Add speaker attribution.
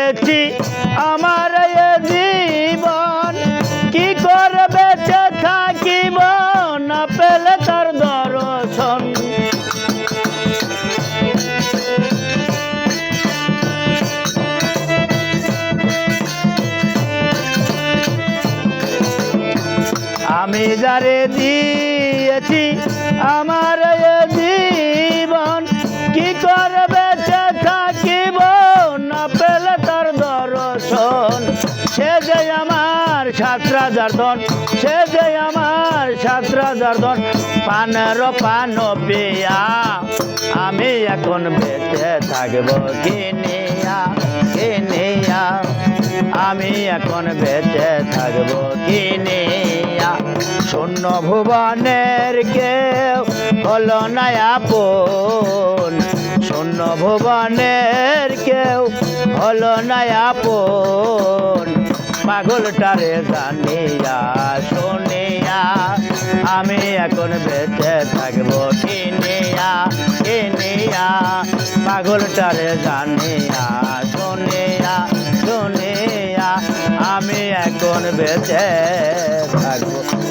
Speaker 1: পেয়েছি আমার এ জীবন, কি করে বেঁচে থাকিব না পেলে তার দর্শন। আমি যারে দিয়েছি আমার এ জীবন, কি করে বেঁচে থাকিব না পেলে তার দর্শন। সে যে আমার ৭,০০০ ধন, সে যে আমার ৭,০০০ ধন, পানের পান পিয়া আমি এখন বেঁচে থাকব কিনিয়া কিনিয়া, আমি এখন বেঁচে থাকব কিনিয়া। শূন্য ভুবনের কেউ হলো না আপন, শূন্য ভুবনের কেউ হলো না আপন। পাগলটারে জানিয়া শুনিয়া আমি এখন বেঁচে থাকব কিনিয়া কিনিয়া, পাগলটারে জানিয়া শুনিয়া শুনিয়া আমি এখন বেঁচে থাকব।